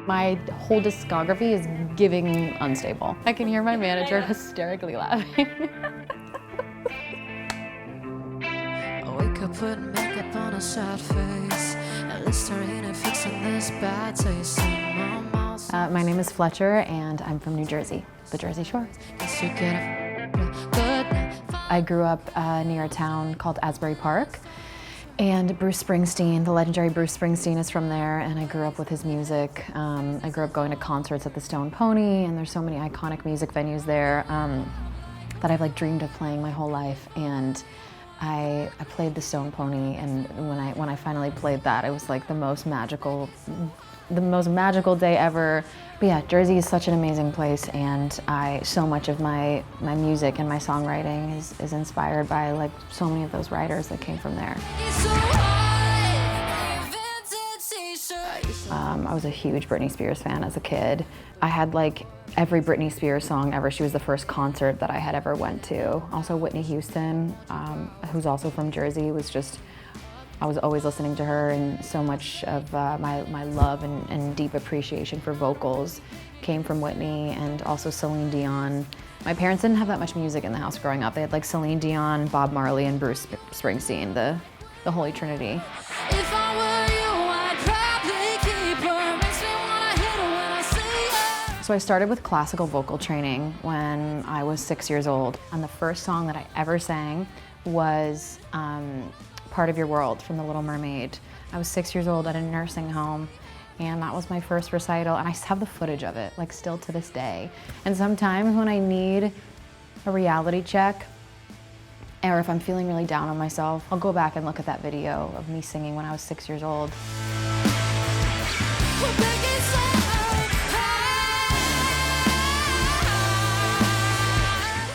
My whole discography is giving unstable. I can hear my manager hysterically laughing. I wake up putting makeup on a sad face. At least I ain't fixing this bad taste in my mouth. My name is Fletcher and I'm from New Jersey, the Jersey Shore. I grew up near a town called Asbury Park. And Bruce Springsteen, the legendary Bruce Springsteen, is from there, and I grew up with his music. I grew up going to concerts at the Stone Pony, and there's so many iconic music venues there that I've dreamed of playing my whole life. And I played the Stone Pony, and when I finally played that, it was like the most magical day ever. But yeah, Jersey is such an amazing place, and so much of my music and my songwriting is inspired by so many of those writers that came from there. I was a huge Britney Spears fan as a kid. I had every Britney Spears song ever. She was the first concert that I had ever went to. Also Whitney Houston, who's also from Jersey, I was always listening to her, and so much of my love and deep appreciation for vocals came from Whitney, and also Celine Dion. My parents didn't have that much music in the house growing up. They had Celine Dion, Bob Marley, and Bruce Springsteen, the Holy Trinity. If I were you, I'd probably keep her. Makes me wanna hit her when I see her. So I started with classical vocal training when I was 6 years old, and the first song that I ever sang was Part of Your World from The Little Mermaid. I was 6 years old at a nursing home, and that was my first recital, and I have the footage of it, still to this day. And sometimes when I need a reality check, or if I'm feeling really down on myself, I'll go back and look at that video of me singing when I was 6 years old.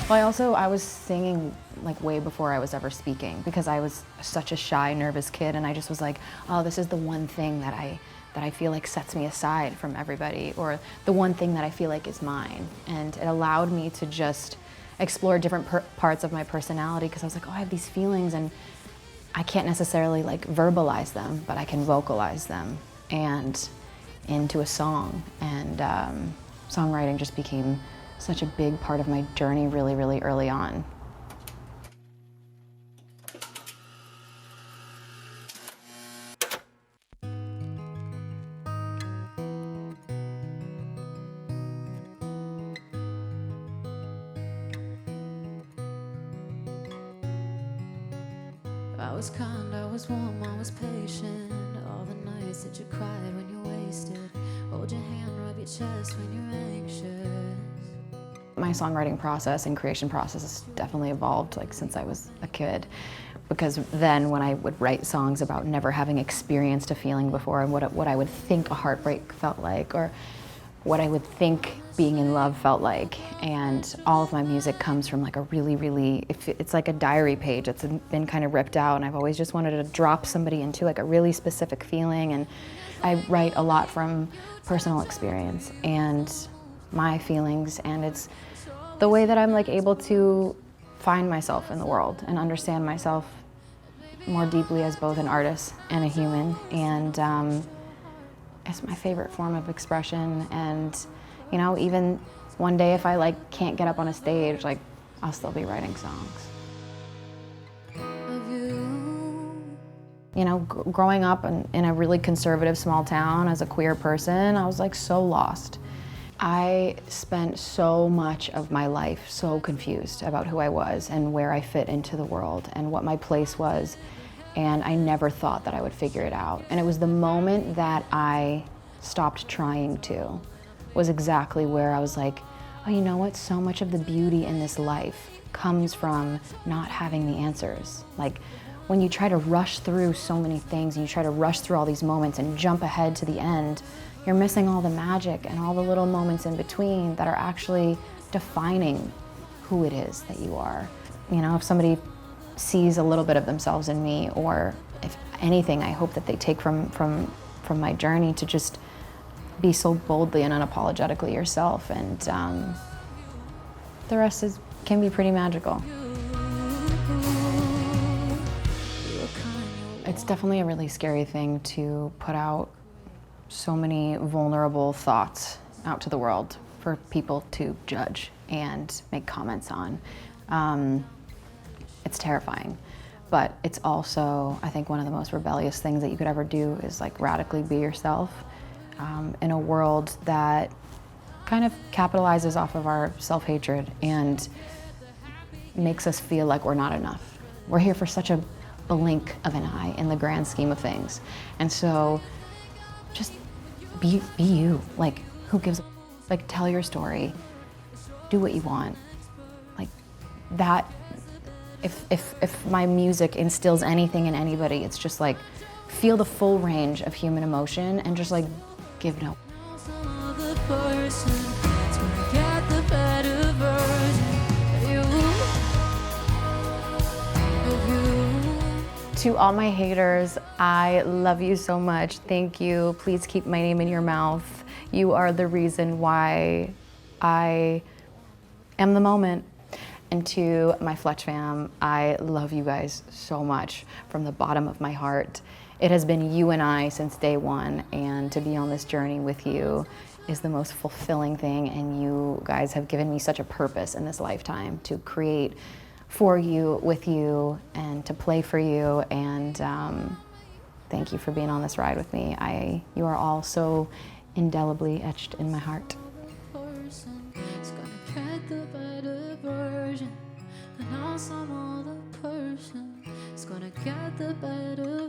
Well, I was singing way before I was ever speaking, because I was such a shy, nervous kid, and I just was oh, this is the one thing that I feel sets me aside from everybody, or the one thing that I feel is mine. And it allowed me to just explore different parts of my personality, because I was oh, I have these feelings, and I can't necessarily verbalize them, but I can vocalize them and into a song. And songwriting just became such a big part of my journey really, really early on. I was kind, I was warm, I was patient. All the nights that you cried when you're wasted. Hold your hand, rub your chest when you're anxious. My songwriting process and creation process has definitely evolved since I was a kid, because then when I would write songs about never having experienced a feeling before, and what I would think a heartbreak felt like, or what I would think being in love felt like, and all of my music comes from a really, it's like a diary page. It's been kind of ripped out, and I've always just wanted to drop somebody into a really specific feeling, and I write a lot from personal experience and my feelings, and it's the way that I'm able to find myself in the world and understand myself more deeply as both an artist and a human. And it's my favorite form of expression. And even one day if I can't get up on a stage, I'll still be writing songs. Growing up in a really conservative small town as a queer person, I was so lost. I spent so much of my life so confused about who I was and where I fit into the world and what my place was, and I never thought that I would figure it out. And it was the moment that I stopped trying to, was exactly where I was oh, you know what? So much of the beauty in this life comes from not having the answers. When you try to rush through so many things, and you try to rush through all these moments and jump ahead to the end, you're missing all the magic and all the little moments in between that are actually defining who it is that you are. If somebody sees a little bit of themselves in me, or if anything, I hope that they take from my journey to just be so boldly and unapologetically yourself, and the rest can be pretty magical. It's definitely a really scary thing to put out so many vulnerable thoughts out to the world for people to judge and make comments on. It's terrifying, but it's also, I think, one of the most rebellious things that you could ever do is like radically be yourself in a world that kind of capitalizes off of our self-hatred and makes us feel like we're not enough. We're here for such a blink of an eye in the grand scheme of things. And so just be you. Like, who gives a, like, tell your story, do what you want. Like that, if my music instills anything in anybody, it's just like, feel the full range of human emotion and just like give no. To all my haters, I love you so much. Thank you. Please keep my name in your mouth. You are the reason why I am the moment. And to my Fletch fam, I love you guys so much from the bottom of my heart. It has been you and I since day one, and to be on this journey with you is the most fulfilling thing, and you guys have given me such a purpose in this lifetime to create for you, with you, and to play for you, and thank you for being on this ride with me. You are all so indelibly etched in my heart. It's gonna get the better